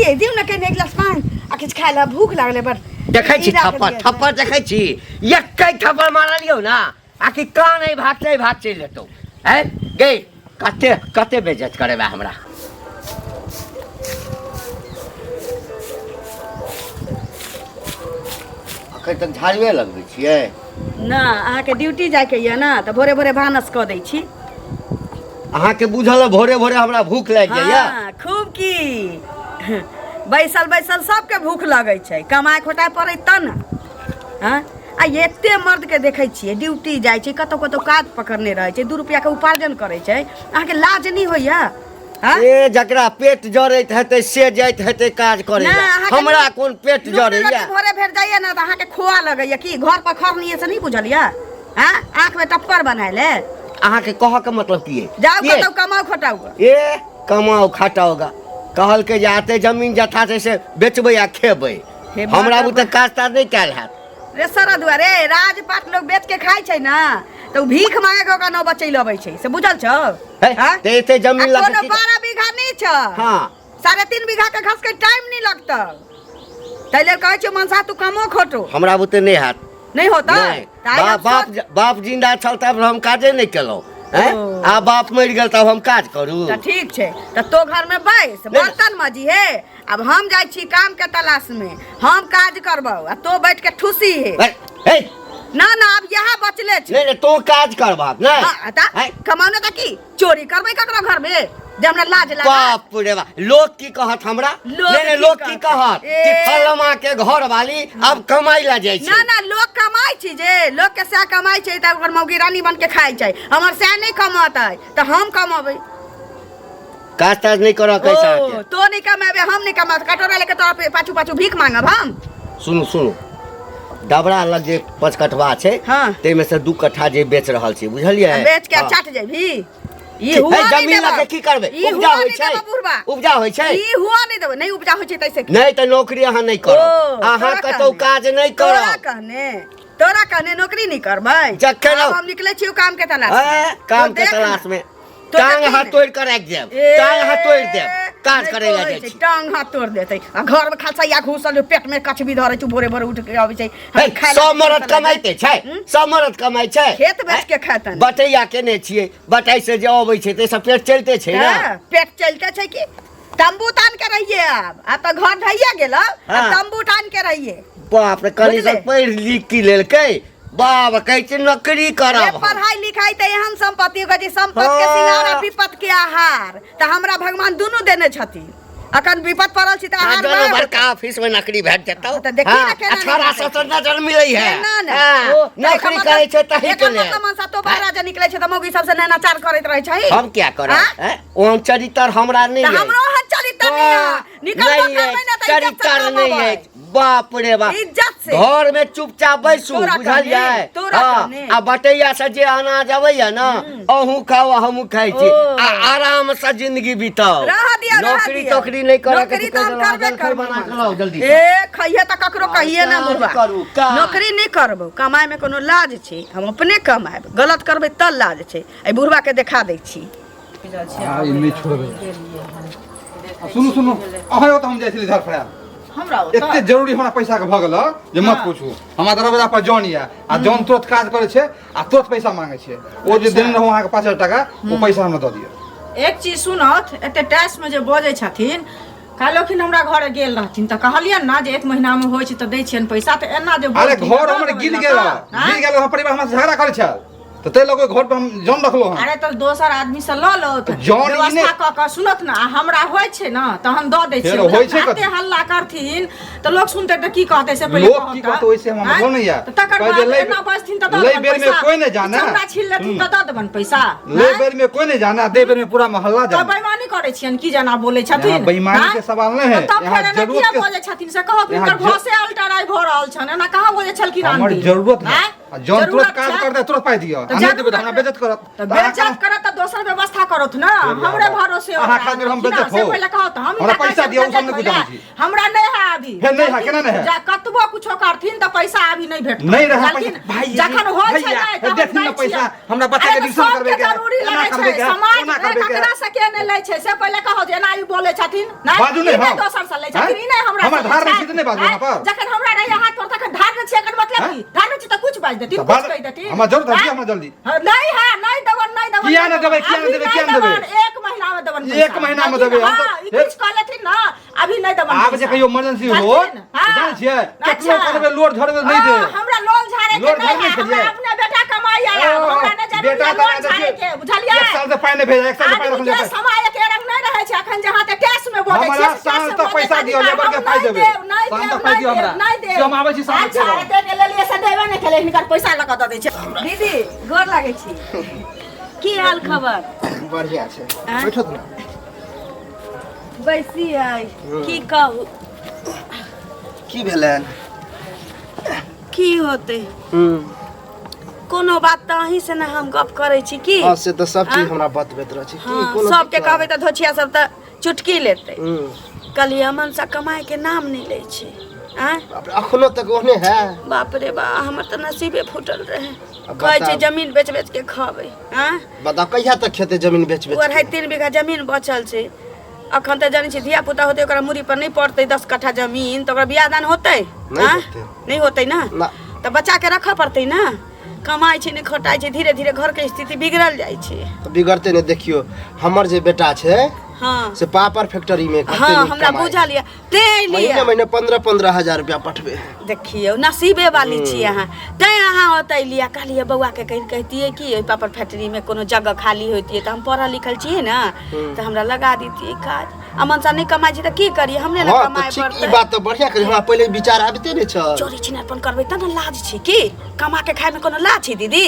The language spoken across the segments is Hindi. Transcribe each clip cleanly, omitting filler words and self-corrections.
बुझलिए दिउ न कने एक गिलास पानी आ किछ खाय ला भूख लागले बड़ देखै छी थप्पड़ देखै छी एकै थप्पड़ मारलियौ ना आकि कान नहीं भाग चल लेतौ हैं गे कते बेइज्जत करेबा हमरा अखन तक झाड़ुए लगबै छियै ना अहाँ के ड्यूटी जाय के ये ना त भोरे भोरे भानस क दै छी अहाँ के बुझल भोरे भोरे हमरा भूख लाग जाइया हां खूब की बैसल सबके भूख लगै छै कमाय खोटाय पड़ै त न हां आ एते मर्द के देखै छियै ड्यूटी जाइ छै कतौ काज पकड़ने रहै छै 2 रुपया के उपार्जन करै छै अहाँ के लाज नहीं होइया ए जकरा पेट जरैत हेतै से जाइत हेतै काज करे हमरा कोन पेट जरैया भोरे भेट जाइया ना त अहाँ के खोआ लगैया की घर पर खरनिए से नहीं बुझलिया हां आंख में टप्पर बनाइले अहाँ के कह के मतलब की जाओ कतौ कमाओ खटाओगा ए कमाओ खटाओगा कहल के जाते जमीन जथा से बेचबै आ खेबै हमरा बुते काज ताज नहीं कैल हैत रे सरा दुआरे राजपाट लोग बेच के खाय छै ना तो भीख मांगे के ओका न बचै लबै छै से बुझल छ हां ते एते जमीन लग कोनो 12 बीघा नहीं छ हां 3.5 बीघा के घास के टाइम नहीं लगता तैले कहै छै मनसा तू कमो खोटो हमरा बुते नहीं हैत नहीं होता बाप जिंदा छल तब हम काजे नहीं केलौ हैं आ बाप मर गेल तब हम काज करू त ठीक छै त तो घर में बैस बर्तन माजी है अब हम जाय छी काम के तलाश में हम काज करबौ आ तो बैठ के ठुसी है ना अब यहाँ बचले छै नहीं तो काज करबा नहीं कमाने त की चोरी करबै ककरो घर में जे हमरा लाज लागे बाप रे बा लोग की कहत हमरा नहीं लोग की कहत कि फलमा के घर वाली अब कमाई ला जाय छै ना लोग कमाई छी जे लोग के से कमाई छै त ओकर मौगी रानी बन के खाई छै हमर से नहीं कमातै त हम कमाबै काज ताज नहीं करो कैसा के तो नहीं कमाबे हम नहीं कमात कटोरा लेके तोरा पाछू भीख मांगब हम सुनु डबरा लग जे 5 कठवा छै ते में से 2 कट्ठा जे बेच रहल छी बुझलियै बेच के चाट जेबी ई हुआ जमीन लगे की करबे उपजा होय छै ई हुआ नहीं देबे नहीं उपजा होय छै तैसे नहीं त नौकरी अहाँ नहीं करो अहाँ कतौ काज नहीं करो तोरा कहने नौकरी नहीं करबै जखन हम निकले छी काम के तलाश में टांग हाथ तोड़ कर रख देब टांग हाथ तोड़ देब काज करे ला जाय छी टांग हाथ तोड़ देतै आ घर में खलसैया घुसल पेट में कछ भी धरै छु भोरे उठ के आबै छै सब मरद कमाइते छै सब मरद कमाइ छै खेत बेच के खातन बटैया केने छियै बटाई से जे आबै छै ते सब पेट चलते छै ना पेट चलते छै कि तंबू तान के रहिए अब त घर ढैया गेल अब तंबू तान के रहिए बाप रे कनी सब पढ़ लिख की लेलकै बाबा कहै छै नौकरी करब पढ़ाई लिखाई त एहन संपत्ति के संपत्ति के सिंगार आ विपत के आहार त हमरा भगवान दुनु देने छथिन अखन विपत पड़ल छी त आहार दोनों बड़का ऑफिस में नौकरी भेट जेतौ त देखी ना केना 1800 नजर मिलै है नौकरी करे छै तही के ले हम सातो 12 जे निकलै छै त मौगी सब से नैनाचार करैत रहै छै हम क्या करब ओहन चरित्र हमरा नहीं है हमरो हन चरित्र नहीं है निकल चरित्र नहीं है बाप रे बाप इज्जत से घर में चुपचाप बैसू बुझलियै आ बटैया से जे अनाज अबैया ना अहू खाओ हमहू खाइ छी आ आराम से जिंदगी बिताओ नौकरी तोकरी नहीं करे के घर बना के लाओ जल्दी ए खइए त ककरो कहिए ना बुढ़वा नौकरी नहीं करबो कमाई में कोनो लाज छै हम अपने कमाएब गलत करबै त लाज छै ए बुढ़वा के देखा दै छी ई नहीं छोड़बे सुनु अहाँ त हम जाइछली झरफड़ा हमरा एते जरूरी हमरा पैसा के भ गेल जे मत पूछू हमरा दरवाजा पर जॉन या आ जॉन तुरंत काज करे छै आ तुरंत पैसा मांगे छै ओ जे देने रहू अहाँ के 5000 टाका ओ पैसा हमरा द दियौ एक चीज सुनत एते टैक्स में जे बजै छथिन कालोखिन हमरा घर गेल रहथिन त कहलियन ना जे 1 महीना में होय छै त दै छियन पैसा त एना जे अरे घर हमर गिल गेल हम परिवार हमरा झगड़ा करे छै तो ते लोग घर पे हम जॉन रखलो हम अरे तो दोसर आदमी से ल लो जॉन व्यवस्था क के सुनत ना हमरा होय छै ना तहन द दै छी एते हल्ला करथिन त लोग सुनते त की कहते से पहिले लोग की कहते ओइसे हम बोल नहीं यार तकर बाद एना बसथिन त द ले बेर में कोई नहीं जाना हमरा छील लेथिन त द देबन पैसा ले बेर में कोई नहीं जाना दे बेर में पूरा मोहल्ला जाना त बेईमानी करे छियन की जना बोले छथिन बेईमानी के सवाल नहीं है यहां जरूरत के बोले छथिन से कहो कि कर घोसे अल्टराई भ रहल छन एना कहां बोले छलखिन हमर जरूरत है जॉन तुरंत काज करते तुरंत पाई दियो तो नहीं देबे हमरा बेइज्जत करत तो बेइज्जत करत तो दोसर व्यवस्था करत ना हमरे भरोसे अहाँ खातिर हम बेइज्जत हो पहले कहत हम हमरा पैसा दियो हम नहीं कुछ हमरा नहीं है अभी है नहीं है केना नहीं है जा कतबो कुछो करथिन तो पैसा अभी नहीं भेट नहीं रहा पैसा भाई जखन हो छै नहीं देखिन ना पैसा हमरा बच्चा के एडमिशन करबे के जरूरी लगे छै समाज ककरा से के नहीं लै छै से पहले कहो जे एना ई बोले छथिन बाजू नहीं हम दोसर से लै छथिन ई नहीं हमरा हमरा धार में सीधे नहीं बाजू यहां पर जखन हमरा रहे हाथ पर तखन धार में छै एकर मतलब की धार में छै त कुछ बाज देती कुछ कह देती हमरा जरूर दे हमरा जल्दी नहीं है नहीं देवन किया ना देबे किया ना देबे किया ना देबे एक महीना में देवन एक महीना में देबे हम तो कुछ कह लेथिन ना अभी नहीं देवन आब जे कहियो इमरजेंसी हो जान छियै केतनो करबे लोड झड़बे नहीं दे हमरा लोड झाड़े के नहीं हमरा अपने बेटा कमाई आया हमरा ने जरूर लोड झाड़े के बुझलियै एक साल से पानी भेजा एक साल से पानी रख ले समय के रंग नहीं रहे छै अखन जहां ते कैश में बोले छै हमरा साल तक पैसा दियो लेबर के पाई देबे साल तक पाई दियो हमरा नहीं दे हम आबै छी साल अच्छा ते के लेलिए से देबे नहीं केले हिनकर पैसा लगा द दै छै दीदी गोर लागै छी की हाल खबर बढ़िया छै बैठत ना बैसी आई की कहू की भेलन की होते कोनो बात तो अहीं से ना हम गप करै छी की हां से तो सब चीज हमरा बतबैत रह छी की हाँ, कोनो सबके कहबै तऽ धोछिया सब तऽ चुटकी लेतै हम्म कलिया मन से कमाए के नाम नहीं लै छै बाप रे अखनो तक ओहने है बाप रे बा हमर तऽ नसीबे फूटल रहे अब कहै छै बताउ। जमीन बेच बेच के खाबै बताओ कहिया तक खेते जमीन बेच बेच ओर है 3 बीघा जमीन बचल छै अखन तऽ जानै छी धिया पुता होतै ओकरा मुड़ी पर नहीं पड़तै 10 कट्ठा जमीन तऽ ओकरा बियाह दान होतै नहीं होतै। नहीं होतै ना ना तऽ बच्चा के रखऽ पड़तै ना कमाई छै नहीं खटाई छै धीरे धीरे घर के स्थिति बिगड़ल जाइ छै तो बिगड़ते ने देखियो हमर जे बेटा छै हाँ से पापड़ फैक्ट्री में कते हाँ नीक हमरा कमाई। बुझल ये ते महीने लिए महीने 15,000 रुपया पठबे देखियो नसीबे वाली छी अहाँ तैं अहाँ ओतै लिया कहलिए बौआ के कहतिए कि ओइ पापड़ फैक्ट्री में कोनो जगह खाली होतिए तऽ हम पढ़ल लिखल छिए ना तऽ हमरा लगा देतिए काज आ मनसा नहीं कमाई छी तऽ की करिए हमने ना हां तो कमाए ठीक ई पड़तै बात तो बढ़िया करी हमरा पहले विचार आबिते ने छ चोरी छिनारपन करबै त न लाज छै की कमा के खाए में कोनो लाज छै दीदी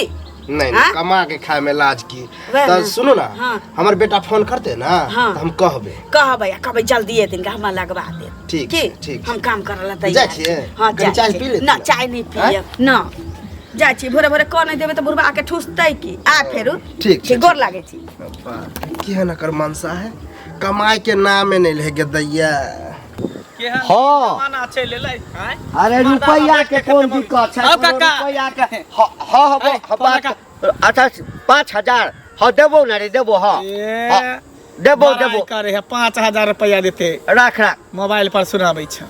नहीं हाँ? कमा के खाए में लाज की वह तो ना। सुनो ना हाँ। हमर बेटा फोन करते ना हाँ। तो हम कहबे कहबै आ कहबै जल्दी दिन हमरा लगवा दे ठीक की छै, ठीक हम छै। काम करला जाइ तैयार छियै? हां कनी चाय पी लेती ना है? चाय नहीं पियब ना जाइ छी भोरे भोरे कह नहीं देबै त बुढ़बा आके ठुसतै की आ फेरू ठीक छै, गोर लागै छी की है ना कर मनसा है कमाई के नाम में नहीं लेगे दैया हाँ अरे रुपया के कौन दिक्कत छै अब काका। रुपया के हाँ अच्छा 5,000 हाँ देबो ना रे देबो हाँ हाँ, देबो देबो करे है 5,000 रुपया देते राख राख मोबाइल पर सुनाबै छ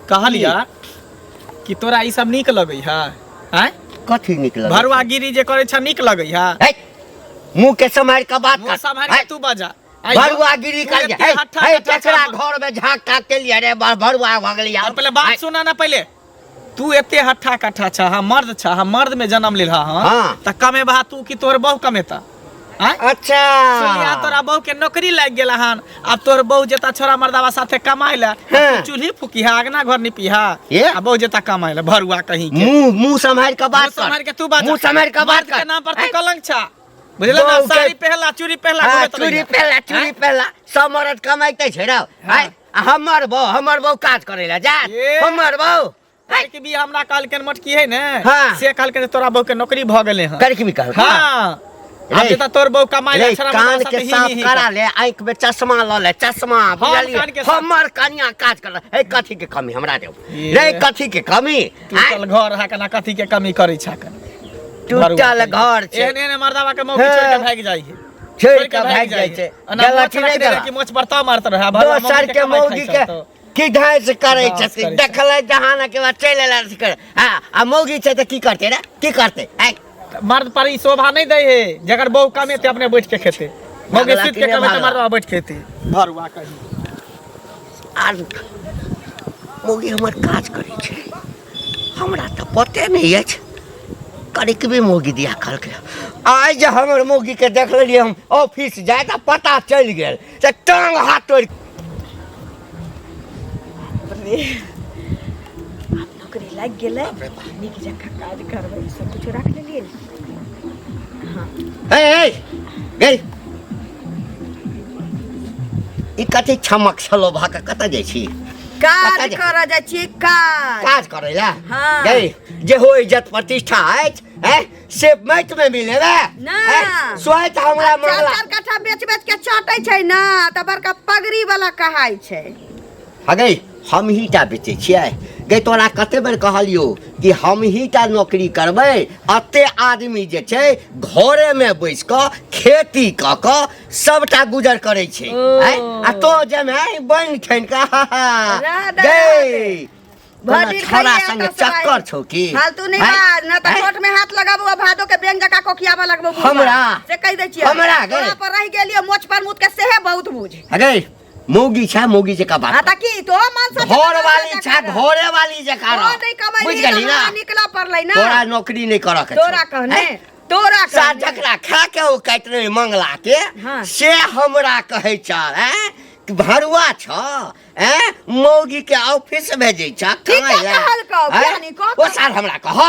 कहलिया कि तोरा ई सब नीक लगै है हैं कथी निकल भरुआगिरी जे करे छ नीक लगै है मुंह के समार के बात मुंह कर संभाल है, के तू बजा भरुआगिरी कर एते हट्ठा है कट्ठा तेकरा सब- घर में झांक काट के लिए रे भरुआ भ गेलिया और पहले बात सुना ना पहले तू एते हट्ठा कट्ठा छ हम मर्द छ हम मर्द में जन्म लेला हां हाँ। त कमे बहा तू कि तोर बहु कमेता हैं अच्छा सुनिया तोरा बहु के नौकरी लाग गेला हन अब तोर बहु जेता छोरा मर्दावा साथे कमाइला हाँ। चूल्ही फुकिहा अगना घर निपिहा ये? आ बहु जेता कमाइला भरुआ कहीं के मुंह संभाल के बात कर संभाल के तू बात मुंह संभाल के बात मर्द के कर नाम पर तू कलंक छा बुझला ना बहु के- साड़ी पहला चूड़ी पहला हाँ, घुमैत चूड़ी रहिया। पहला चूड़ी पहला सब मरद कमाइते छै रे हाँ। हमर बहु काज करेला जा ये। हमर बहु काहे कि भी हमरा काल के मटकी है ने हाँ। से काल के तोरा बहु के नौकरी भ गेले हन करके भी कर हां अब रे। जेता तोर बहु कमाइ रे छोरा कान मर्दावा के साथे साफ ही करा ले आंख में चश्मा ल ले चश्मा बुझलिए कान के साफ- हमर कनिया काज कर हे कथी के कमी हमरा देव ये। रे कथी के कमी तू चल घर हा कना कथी के कमी करै छा कन टूटल घर छै एहन एहन मर्दावा के मौकी हाँ। छोड़ के भाग जाइ है छोड़ के भाग जाइ छै गलती नहीं करा कि मोच बर्ता मारत रहा दोसर के मौगी के की ढाई से करे बस छथिन करै देखले जहान के बाद चल एला से कर हां आ मौगी छै त की करते रे की करते आइ मर्द पर ई शोभा नहीं दे है जगर बहु कमे ते अपने बैठ के खेते मौगे भागला सुत कि के नहीं कमे भागला? ते मर्दवा बैठ के खेते भरुआ कहीं आर मौगी हमर काज करै छै हमरा त पते नहीं अछि करिक भी मौगी दिया कहलकै आइ जे हमर मौगी के देख लेलिए हम ऑफिस जाए त पता चल गेल से टांग हाथ तोड़ अब नौकरी लग गेलै नीक जकाँ काज करबै सब कुछ राख लेलिए ए गई ई कथी छमक छलो भाका कतऽ जाइ छी काज कतऽ जा- करऽ जाइ छियै काज काज करै ला हाँ। गई जे हो इज्जत प्रतिष्ठा अछि से मैच में मिलेगा ना। सोच हमरा मंगला 4 कट्ठा बेच के चाटै छै ना त बड़का पगड़ी वाला कहाई छै। अगे हम ही टा बेचे छियै गे तोरा कते बेर कहलियो कि हम ही टा नौकरी करबै अते आदमी जे छै घरे में बैस क खेती क क सबटा गुजर करे छै आ तो जे में बन ठन का गे भरी छोरा संग चक्कर छौ की फालतू नहीं बात ना त कोट में हाथ लगाबो भादो के बेंग जका कोखियाबा लगबो हमरा से कह दै छियै हमरा गे तोरा पर रह गेलियो मोच पर मुत के सेहे बहुत बुझ अगे मौगी छा मौगी जका बात हां त की तो मन से घर वाली छा घरे वाली जका बुझ गेली ना निकला पड़लै ना तोरा नौकरी नहीं करऽ के तोरा कहने तोरा सा जकरा खा के ओ काट रे मंगला के से हमरा कहै छ भरुआ छ मौगी के ऑफिस भेजै छ ओ साल हमरा कह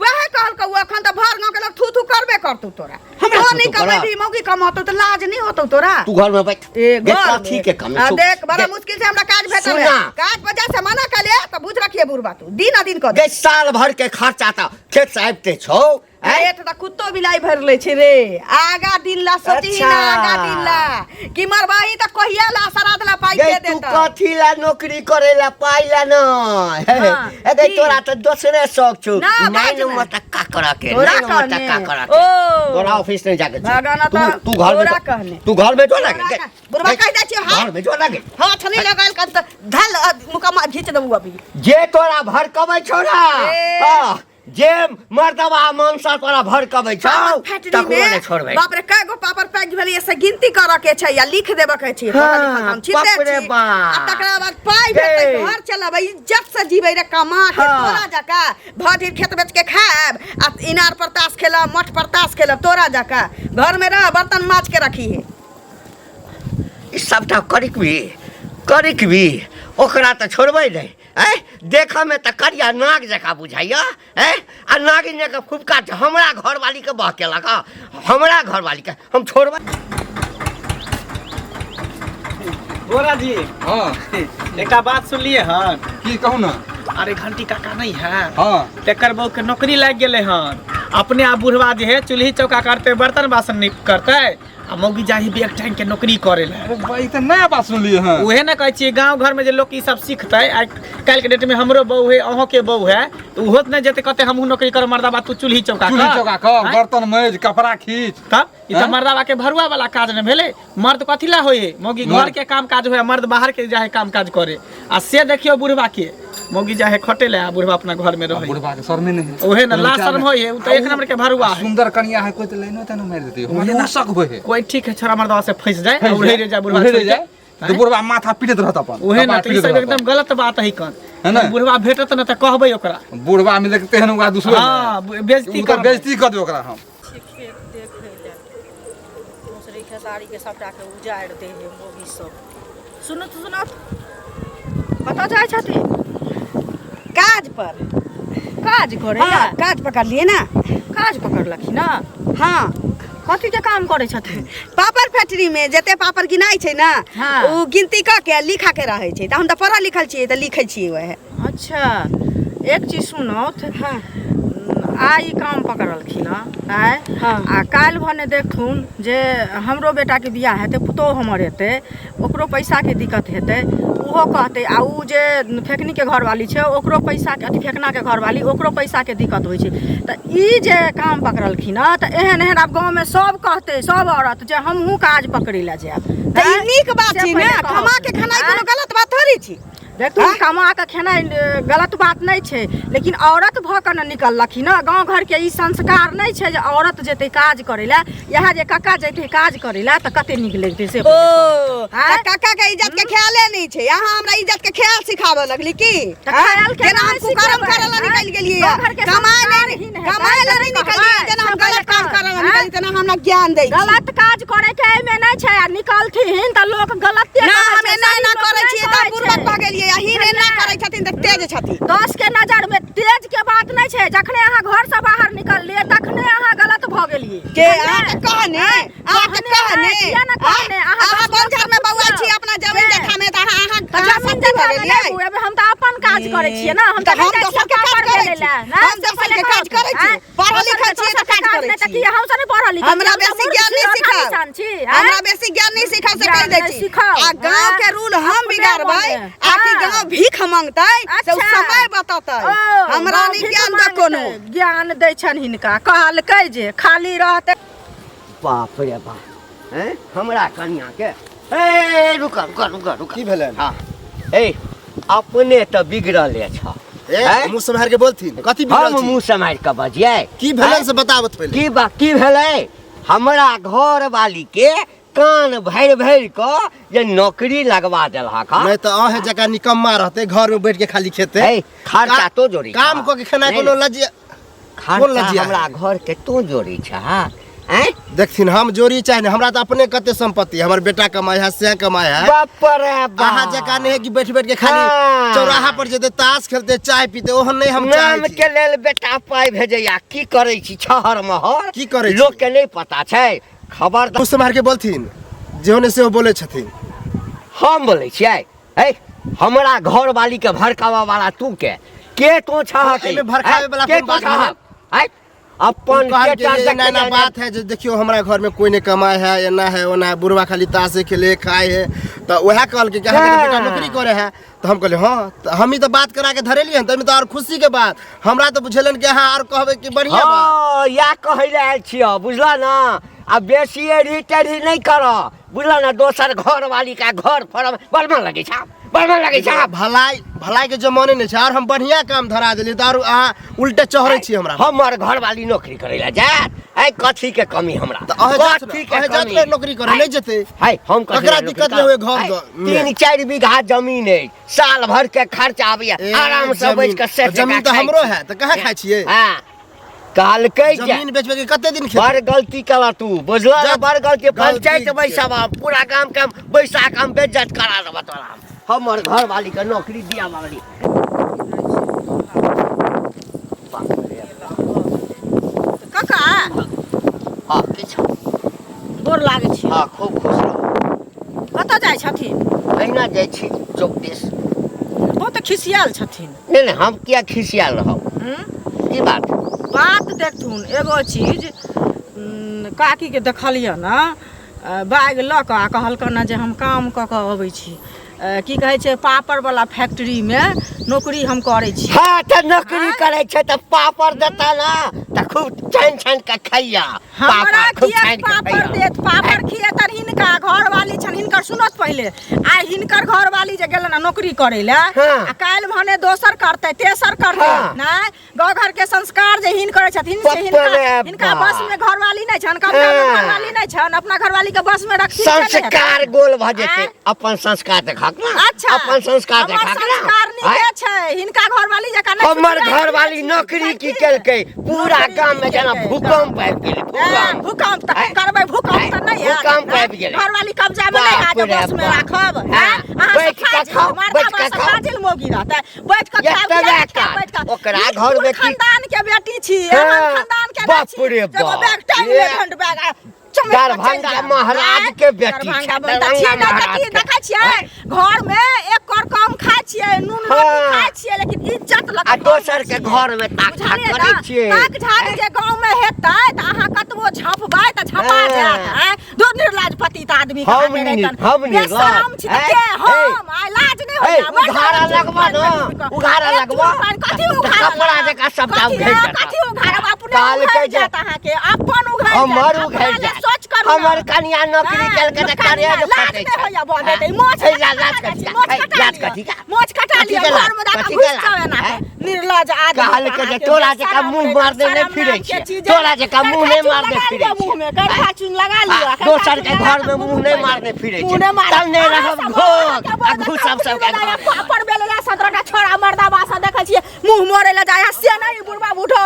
वह कहल को अखन त भर गांव के लोग थू थू करबे करतौ तोरा तो नहीं कमेबी मौगी कमातो त लाज नहीं होतौ तोरा तू घर में बैठ कथी के कम आ देख बड़ा मुश्किल से हमरा काज भेटल है काज वजह से मना कर ले त बुझ रखिए बुढ़बा तू दिन आ दिन कर दे साल भर के खर्चा त खेत से आबते छौ पेट त कुत्तो बिलाई भर ले छै रे आगा दिन ला सोची ना आगा दिन ला कि मरबाही त कहिया ला सराद ला पाई दे दे तू कथी ला नौकरी करे ला पाई ला न ए तोरा त दोसरे शौक छौ नहीं मत का करा के नहीं मत का करा के तोरा ऑफिस नहीं जाके तू घर में तू घर में जो लगे बुढ़वा कह दे छी घर में जो लगे हाथ नहीं लगाल कर त धल मुकमा घीच देबू अभी जे तोरा भड़कबै छौ ना हां जे मर्दवा मानसा तोरा भड़कबै छौ तकरो ने छोड़बै बाप रे काय गो पापर पैक भेली से गिनती करऽ के छै या लिख देबऽ के छै हम छिते छी आ तकरा बाद पाई भेटै घर चलाबै इज्जत से जीबै रे कमा के तोरा जका भर खेत बेच के खाब आ इनार पर ताश खेलब मठ पर ताश खेलब तोरा जका घर में रह बर्तन माज के रखी है ई सबटा करिक भी ओकरा त छोड़बै नहीं देख में त करिया नाग जका बुझाइया आ नागिन जका फुफका हमरा घर वाली के बहकेलक हमरा घर वाली के हम छोड़बै बोरा जी हां एकटा बात सुनलिए हन की कहू ना अरे घंटी काका नहीं है हां तेकर बहू के नौकरी लग गेले हन अपने आप बुढ़वा जे है चूल्ही चौका करते बर्तन बासन नहीं करते आ मौगी जाही भी एक टाइम के नौकरी करे ले अरे भाई त नया बात सुनलिए हैं उहे न कहै छी गांव घर में जे लोग ई सब सीखते आ काल के डेट में हमरो बहू है अहों के बहू है तो उहोत न जते कहते हमहु नौकरी कर मर्दाबा तू चूल्ही चौका कर बर्तन मेज कपड़ा खींच तब ई त मर्दाबा के भरुआ वाला काज न भेले मर्द कथि ला होय है मौगी घर के काम काज होय मर्द बाहर के जाहे काम काज करे आ से देखियो बुढ़वा के मौगी जाहे खटे ले आ बुढ़वा अपना घर में रहे बुढ़वा के शर्म नहीं है ओहे न ला शर्म होय है उ त एक नंबर के भरुआ है सुंदर कन्या है कोई त लेनो त न मार देती हमारे ना शक होय है कोई ठीक है छोरा मर्दवा से फंस जाए उड़े रे जाए बुढ़वा उड़े जाए तो बुढ़वा माथा पीटत रहत अपन ओहे न त ई सब एकदम गलत बात है कन है ना बुढ़वा भेटत न त कहबै ओकरा बुढ़वा में देखते हैं ओकरा दूसरे हां बेइज्जती कर दे ओकरा हम दूसरी खेसारी के सबटा के उजाड़ दे है मोगी सब सुनत पता जाय छथि काज पर काज करे काज पकड़ लिए ना काज पकड़ लखी ना हां कथी के काम करे छथिन पापड़ फैक्ट्री में जते पापड़ गिनाय छै ना उ गिनती क के लिखा के रहै छै त हम त पढ़ा लिखल छियै त लिखै छियै वह अच्छा एक चीज सुनो हां आई काम पकड़लखिन आय आ काल भने देखथुन जे हमरो बेटा के बियाह हेतै पुतो हमर हेतै ओकरो पैसा के दिक्कत हेतै ओहो कहते आ उ जे फेकनी के घरवाली छै ओकरो पैसा के अथी फेकना के घरवाली ओकरो पैसा के दिक्कत होइ छै त ई जे काम पकड़लखिन त एहन एहन आब गांव में सब कहते सब औरत जे हमहू काज पकड़ै ला जाब त ई नीक बात छै ना कमा के खेनाइ कोनो गलत बात थोड़ी छी देख तू कमा के खेनाइ गलत बात नहीं छै लेकिन औरत भ के न निकललखिन ना गांव घर के ई संस्कार नहीं छै जे औरत जेते काज करे ला यहाँ जे काका जेते काज करे ला त कते नीक लगते से ओ काका के इज्जत के ख्याले नहीं छै यहाँ हमरा इज्जत के ख्याल सिखावे लगली की ख्याल के हम कुकर्म करे ला निकल गेलिए कमाए ला नहीं निकलिए जेना हम गलत काम करे ला निकली तना हमरा ज्ञान दै गलत काज करे के एमे नहीं छै आ निकलथिन त लोग गलत ना हमें ना करे छी त पूर्वक भ गेलिए यही रे ना करे छथिन त तेज छथिन 10 के नजर में तेज के बात नहीं छै जखने अहाँ घर से बाहर निकललिए तखने अहाँ गलत भ गेलिए के अहाँ कहने अहाँ बंजर में बौआ छी अपना जमीन जगह में त अहाँ जमीन जगह गेलिए अब हम त अपन काज काज करै छियै ना, हम तऽ हम कहै दोसर के छियै काज काम करै करै छी। ला हम दोसर के काज करै छी। पढ़ल लिखल छियै तऽ काज करै तऽ छी। की हम सब पढ़ल लिखल हमरा बेसी ज्ञान नहीं सिखाओ। हमरा बेसी ज्ञान नहीं सिखाओ से कह दै छी। आ गांव के रूल हम बिगाड़बै आ कि गांव भीख मांगतै से उ समय बततै। हमरा नहीं ज्ञान द कोनो। ज्ञान दै छन हिनका, कहलकै जे खाली रहतै। बाप रे बाप हैं हमरा कन्या के ए रुक की भेलै? हाँ ए अपने तो बिगड़ले छ ए मुंह संभार के बोलथिन, कथी बिगड़ल हम छी? मुंह समाज के बजिए की भेलै से बताबत पहिले। की भेलै? हमरा घर वाली के कान भरि क जे नौकरी लगवा देलहा का नहीं तो अहे जका निकम्मा रहते घर में बैठ के खाली खेते। ए खर्चा तो जोड़ी काम को के खाना कोनो लजिया खर्चा लजिया हमरा घर के तो जोड़ी छ हैं देखथिन हम जोड़ी चाहे हमरा तो अपने कते संपत्ति हमर बेटा कमाय है से कमाय है। बाप रे आहा जका नहीं है कि बैठ के खाली हाँ। चौराहा पर जेते ताश खेलते चाय पीते ओहन नहीं हम चाहे नाम छी। के लेल बेटा पाई भेजैया की करे छी छहर महर की करै छी? लोग के नहीं पता छै खबर मुंह संभार के बोलथिन जेहने से बोले छथिन। हम बोले छियै ए हमरा घर वाली के भड़कावा वाला तू के तो छह एमे भड़कावे वाला के कोन बात छह है? है अपन कहल बेटा के ना ना बात है जो देखियो हमरा घर में कोई नहीं कमाए है या ना है ओना है बुढ़वा खाली ताशे खेले खाए है तो वह कहल के अहाँ के बेटा नौकरी करे है तो हम कहले हां तो हम ही तो बात करा के धरेलिए त तो और खुशी के बात हमरा तो बुझलन के हां और कहबे कि बढ़िया बात हां या कहले आयल छियो बुझला ना आ बेसी रिटेरी नहीं करो बुझला ना दोसर घर वाली का घर फरम बलमा लगे छ भलाई के जमाने नहीं और हम बढ़िया काम धरा देली तो और उल्टे चढ़े छी हमरा हमर घर वाली नौकरी करे ला जा ए कथी के कमी हमरा तो अहे जात में नौकरी करे नहीं जते है हम ककरा दिक्कत नहीं होए घर 3-4 बीघा जमीन है साल भर के खर्चा आबिया आराम से बैठ के सेट जमीन तो हमरो है तो कहां खाइ छिए। हां कहलकै जमीन बेचबे के कते दिन बड़ गलती कला तू बुझला ना बड़ गलती पंचायत बैसाबा पूरा काम बैसा काम बेइज्जत करा देबा तोरा हमर घर वाली के नौकरी दिया वाली काका हां किछ गोर लागै छी। हां खूब खुश रहो कतऽ जाइ छथिन? अहिना जाइ छी चौक दिस बहुत खिसियाल छथिन। नहीं हम किया खिसियाल रहब की बात देखथुन एगो चीज काकी के देखलिए ना बैग लऽ कऽ आ कहलकन ना जे हम काम कऽ कऽ अबै छी की कहै छै पापड़ वाला फैक्ट्री में नौकरी हम करै छी। हाँ तो नौकरी करे छै तो पापड़ देता ना तो खूब छान के खैया हमरा खूब किया छान के पापड़ खैया देत पापड़ खिएतन हिनका घर वाली छन हिनकर सुनत पहिले आ हिनकर घर वाली जे गेलन नौकरी करे ला हाँ। आ काल भने दोसर करते तेसर करते हाँ। ना गांव घर के संस्कार जे हिन करे छथिन से हिनका बस में घर वाली नहीं छन कम हाँ। घर वाली नहीं छन अपना घर वाली के बस में रखती संस्कार गोल भ जेते अपन संस्कार देखा अच्छा अपन संस्कार हमर देखा संस्कार नहीं छै हिनका घर वाली जका नहीं हमर घर वाली नौकरी की केलकै पूरा गांव में जना भूकंप आबि गेलै भूकंप त करबै भूकंप त नहीं है भूकंप आबि गेलै घर वाली कब्जा में नहीं है जो बस में राखब बैठ के खाओ बैठ के खाओ फाजिल मोगी रहता बैठ के खाओ ओकरा घर में खानदान के बेटी छी एहन खानदान के बाप रे बाप बैग टाइम ले घंट बैग दरभंगा महाराज के बेटी देखा छियै घर में एक कर कम खाय छियै नून रोटी खाय छियै लेकिन इज्जत आ दोसर के घर में ताक झाक करै छियै ताक झाक जे गांव में हेतै त अहाँ कतबो झपबै त झपा जायत दो निर्लाज पतित आदमी हम निर्लाज छी के हम लाज नहीं होया उघाड़ा लगवा न उघाड़ा लगवा कथि उघाड़ा कपड़ा जका सब दाम घेर जाता कथि उघाड़ा अपने उघाड़ जात अहाँ के अपन उघाड़ हमर उघाड़ जात सोच करू हमर कन्या नौकरी केल के त करे जे फटे छै होया बोले दे मोछ लाज कथि का मोछ कटा लिया घर में दाका घुस जावे ना निर्लज आदमी कहल के जे तोरा जका मुंह मार दे नहीं फिरे छै तोरा जका मुंह नहीं मार दे फिरे छै मुंह में करखा चून लगा लिया दोसर के घर में मुंह नहीं मारने फिरे छै तब नहीं रहब घोग आ घुस सब के पापड़ बेलला 17 का छोरा मर्दा बासा देखै छियै मुंह मोरे ले जाय से नहीं बुढ़बा उठो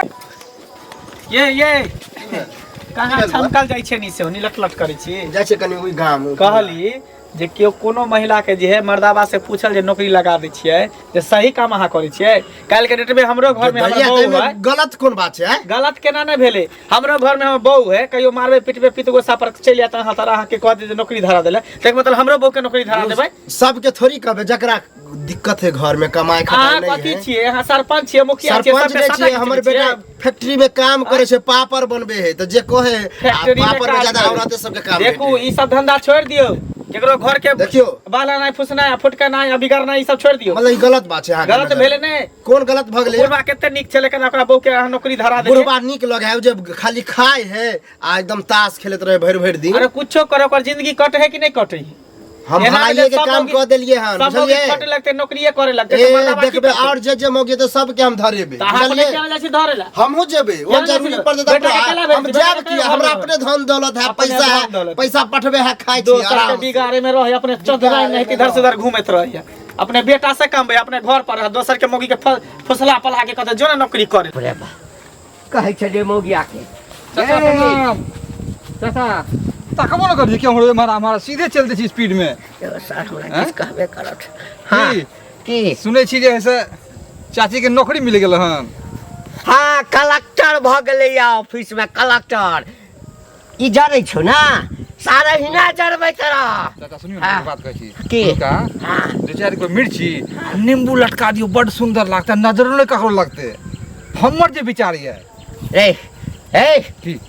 ये कहाँ छमकल जाइ छै नि से नि लट करे छी जाय छै कनी ओइ गाम कहली जे केओ कोनो महिला के जे है मर्दाबा से पूछल जे नौकरी लगा दै छियै जे सही काम अहाँ करै छियै। काल्हि के डेट में हमरो घर में हमर बहू है, गलत कोन बात छै? गलत केना नहीं भेले। हमरो घर में हमर बहू है, कहियो मारबे पिटबे पित गोसा पर चल जाता हां तारा के कह दे नौकरी धरा देले, तो मतलब हमरो बहू के नौकरी धरा देबै। सबके थोड़ी कहबे जकरा दिक्कत है घर में कमाए खटाए नहीं है। कथी छियै अहाँ? सरपंच छियै, मुखिया छियै, सरपंच नहीं छियै, हमर बेटा फैक्ट्री में काम करे छै, पापड़ बनबे है, तो जे कहे पापड़ में ज्यादा औरत सबके काम देखू ई सब धंधा छोड़ दियो। केकरो घर के देखियो बाला नहीं फुसना फुटका नहीं बिगड़ना ई सब छोड़ दियो। मतलब ई गलत बात छै। गलत भेले ने कोन गलत भ गेलै? बुढ़वा केते नीक छले केना ओकरा बहू के नौकरी धरा दे। बुढ़वा नीक लगे है जब खाली खाए है आ एकदम ताश खेलत रहे भर भर दिन। अरे कुछो करे ओकर जिंदगी कटे है कि नहीं कटे? हम भलाइए के काम क देलिए हन, बुझलिए? कटे लगते नौकरिये करे लगते। देखबे और जे मौगे तो सबके हम धरेबे, बुझलिए? हमहु जेबे, ओ जरूरी पड़ जाता हम जाब कि हमरा अपने धन दौलत है, पैसा है, पैसा पठबे है, खाइ छी दोसर के बिगाड़े में रहे, अपने चौधराई नहीं इधर से उधर घूमत रहे। अपने बेटा से कम अपने घर पर दोसर के मौगी के फसला पला के कहते जो ना नौकरी करे। कहै छै जे मौगी आके चाचा तकबो न कर क्यों हो हमारा सीधे चलते छी स्पीड में। सर हमरा किछ कहबे करत। हां की सुनै छी जे ऐसे चाची के नौकरी मिल गेल हन। हाँ कलेक्टर भ गेलै या ऑफिस में कलेक्टर। ई जानै छौ ना सारा हिना जरबै तोरा। चाचा सुनियो ना बात कहै छी की का हां दो चार को मिर्ची नींबू लटका दियो, बड़ सुंदर लगता, नजर नहीं ककरो लगते। हमर जे विचार है रे ए की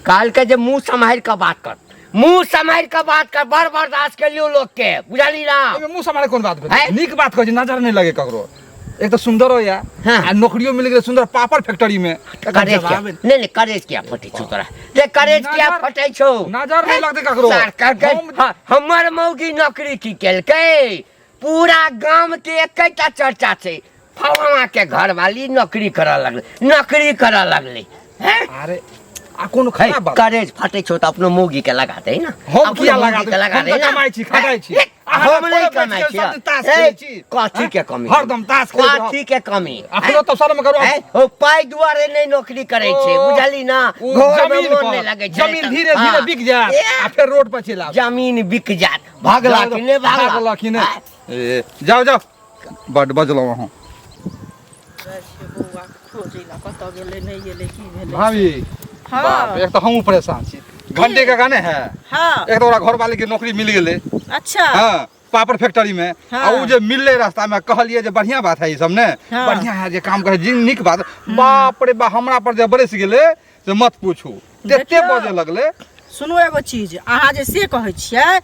काल के जे मुंह संभाल के बात कर, मुंह संभाल के बात कर, बड़ बर्दाश्त कर लियो लोग के, बुझाली ना? एमे मुंह संभाले कोन बात भेल? नीक बात कहै छी, नजर नहीं लगे ककरो। एक तो सुंदर हो या आ नौकरियो मिल गेल सुंदर पापड़ फैक्ट्री में। करेज क्या नहीं करेज क्या फटे छौ तोरा? रे करेज क्या फटे छौ? नजर नहीं लगते ककरो। सरकार के हमर मौगी नौकरी की केलकै, पूरा गांव के एकैटा चर्चा छै, फलाना के घर वाली नौकरी करऽ लगलै। अरे आ कोनो खराब बात? करेज फटे छौ त अपनो मौगी के लगा दे ना। हम किया लगा दे? हम कमाई छी, खाइ छी। हम नहीं कमाई छी। कथी के कमी? हरदम ताश खेल। कथी के कमी? अपनो तो शर्म करो। ओ पाई दुआरे नहीं नौकरी करे छे, बुझली ना? घर में मन नहीं लगे छे। जमीन धीरे धीरे बिक जात आ फिर रोड पर चला। जमीन बिक जात, भागला कि नहीं भागला कि नहीं? ए जाओ जाओ बड बजलो वहां भाभी। हाँ एक तो हम परेशान छी, घंटे का गाने है। हाँ एक तो ओरा घर वाले की नौकरी मिल गेले। अच्छा हाँ पापड़ फैक्ट्री में। हाँ। आ उ जे मिलले रास्ता में कहलिए जे बढ़िया बात है ई सब ने। हाँ। बढ़िया है जे काम करे जी निक बात। बाप रे बा हमरा पर जे बरस गेले से मत पूछू, तेते बजे लगले। सुनो एगो चीज, अहाँ जे से कहै छियै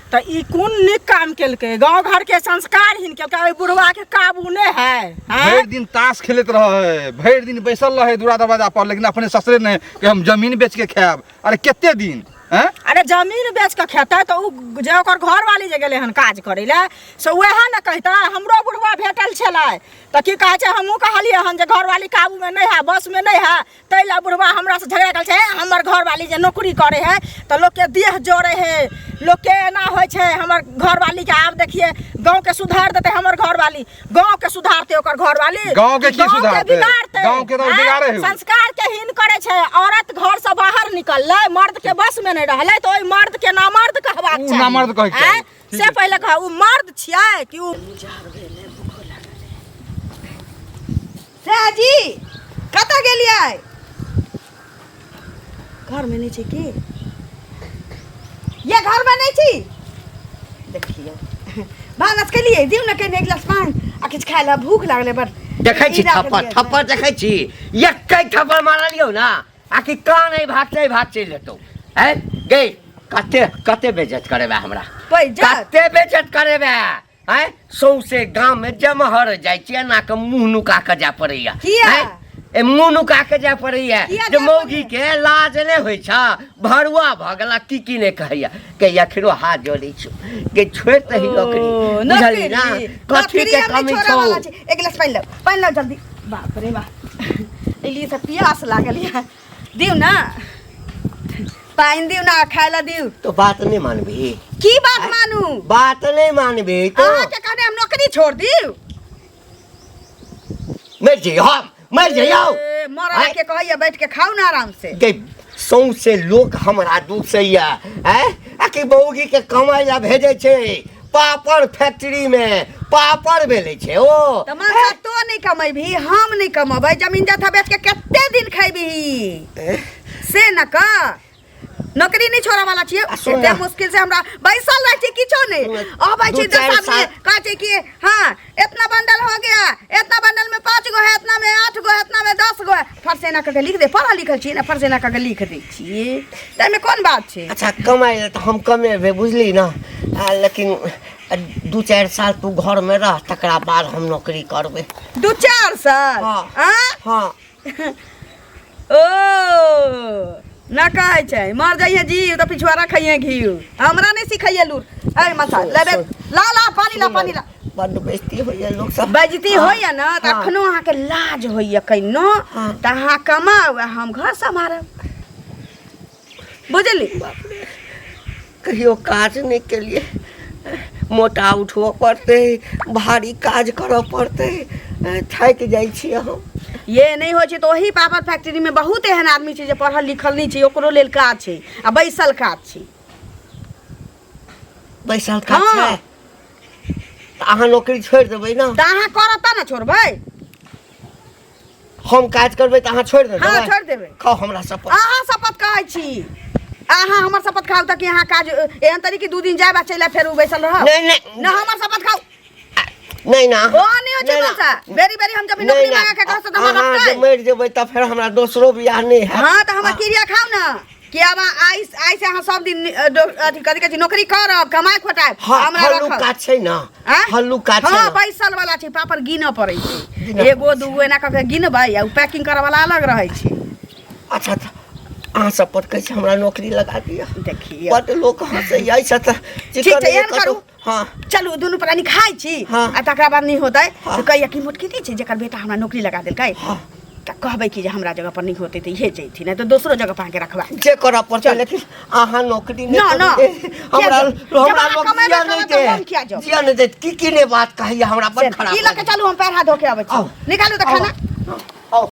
तो ई कोन निक काम केलकै? गांव घर के संस्कारहीन केलकै, ओइ बुढ़वा के काबू नहीं है। भर दिन ताश खेलत रहे, भर दिन बैसल रहे दूरा दरवाजा पर, लेकिन अपने ससुरे ने कि हम जमीन बेच के खाएब। अरे केते दिन हैं? अरे जमीन बेच के खेतै तो उ जे ओकर घर वाली जे गेलै हन काज करै ले से वएह ने कहता हमरो बुढ़वा भेटल छलै तो की कहै छै, हमहूँ कहलिए हन जे घर वाली काबू में नहीं है, बस में नहीं है, तै ला बुढ़वा हमरा से झगड़ा कल छै। हमर घर वाली जे नौकरी करे है तो लोग के देह जोड़े है, लोग के एना होइ छै। हमर घर वाली के आब देखिए गांव के सुधार देते, हमर घर वाली गांव के सुधारते, ओकर घर वाली गांव के की सुधारते? बिगाड़ते, गांव के तो बिगाड़े है। संस्कार के हीन करे छै। औरत घर से बाहर निकललै, मर्द के बस में नहीं रहलै तो ओइ मर्द के नामर्द कहबाक उ चाही। नामर्द कहै छै। से पहले कह उ मर्द छियै कि उ जी कतऽ गेलियै? घर में नहीं छी की? ये घर में नहीं छी? देखिए भानस के लिए दिउ न के एक गिलास पानी आ किछ खाय ला, भूख लागले बड़। देखै छी थप्पड़ देखै छी, एकै थप्पड़ मारलियौ ना आकि कान नहीं भाग चलि लेतौ। हैं गे कते बेइज्जत करेबे हमरा? कते बेइज्जत करेबे? हैं सौसे गांव में जमहर जाइ छी ना के मुंह नुका के जा पड़ैया। ए मुंह नुका के जा पड़ैया जे मौगी के लाज नहीं होइ छ, भरुआ भ गेला की नहीं कहैया के अखरो हाथ जोड़ै छु के छोड़ दही नौकरी, बुझली ना? कथी के कमी छौ? एक गिलास पानी लो जल्दी। बाप रे बाप, एली से प्यास लागल है, दिउ ना पानी, दिउ ना खाय ला दिउ। तो बात नहीं मानबी? की बात मानू? बात नहीं मानबी तो अहाँ के कहने हम नौकरी छोड़ दिउ? मर जाओ। मरा के कहैया बैठ के खाओ ना आराम से। के सौसे लोग हमरा दूसैया हैं आ बाकी बहूगी के कमाई ला भेजे छे पापड़ फैक्ट्री में पापड़ बेले छे ओ तमाशा तो नहीं कमेबी हम नहीं कमेबै जमीन जथा बेच के कते दिन खैबी से न का नौकरी नहीं छोड़ा वाला छिए एते मुश्किल से हमरा बैसल रह छी किछो नहीं अब छी 10 आदमी कह छी कि हां इतना बंडल हो गया इतना बंडल में 5 गो है इतना में 8 गो है इतना में 10 गो है फरसेना के लिख दे पढ़ा लिखल छी ना फरसेना के लिख दे छी त में कौन बात छे अच्छा कमाई तो हम कमेबे बुझली ना लेकिन 2-4 साल तू घर में रह तकरा बाद हम नौकरी करबे 2-4 साल हां ओ ना कहे छै मर जाइए जी तो पिछवाड़ा खाइए घी हमरा नहीं सिखाइए लूर अरे मसा लेबे ला पानी ला बड़ बेइज्जती होइए लोग सब बेइज्जती होइए ना त अखनो अहाँ के लाज होइए कइनो त अहाँ कमाओ हम घर संभारब बुझली कहियो काज नहीं के लिए मोटा उठो पड़ते भारी काज करो पड़ते थक जाइ छी हम ये नहीं हो छै तो वही पापड़ फैक्ट्री में बहुत एहन आदमी छै जे पढ़ल लिखल नहीं छै ओकरो लेल काज छै आ बैसल काज छै बैसल काज छै अहाँ नौकरी छोड़ देबै ना त अहाँ करत ना छोड़बै हम काज करबै त अहाँ छोड़ देबै हां छोड़ देबै खाओ हमरा शपथ अहाँ शपथ कहै छी अहाँ हमर शपथ खाउ त कि अहाँ काज एहन तरी कि 2 दिन जाय बा चला फेर बैसल रह नहीं ना हमर शपथ खाउ नहीं ना ओ नहीं हो छै बसा बेरी हम जब नौकरी मांगा के कहत त हम रखतै मर जेबै त फेर हमरा दोसरो बियाह नहीं है हां त हमर क्रिया खाउ ना कि अब आई से अहाँ सब दिन अथी कथि कहै छी नौकरी करब कमाई खोटाब हमरा रखब हल्लू काज छै ना हल्लू काज छै हां बैसल वाला छै पापड़ गिनऽ पड़ै छै एगो दूगो एना क के गिनबै आ पैकिंग करे वाला अलग रहै छै अच्छा त अहाँ शपथ कहै छी हमरा नौकरी लगा दिया देखिए बड लोग हंसै छै त ठीक छै एहन करू हां चलू दुनू प्राणी खाइ छी आ तकरा बाद नहीं होतै त कहिया की मोटकी दी छै जेकर बेटा हमरा नौकरी लगा देलकै त कहबै कि जे हमरा जगह पर नहीं होतै त इहे जैथि नै त दोसरो जगह पर के रखबा जे करऽ पड़तै लेकिन अहाँ नौकरी नहीं ना हमरा नौकरी नहीं दे जिया नहीं दे की ने बात कहिया हमरा बड़ खराब ई लके चलू हम पैर हाथ धो के आबै छी निकालू त खाना आओ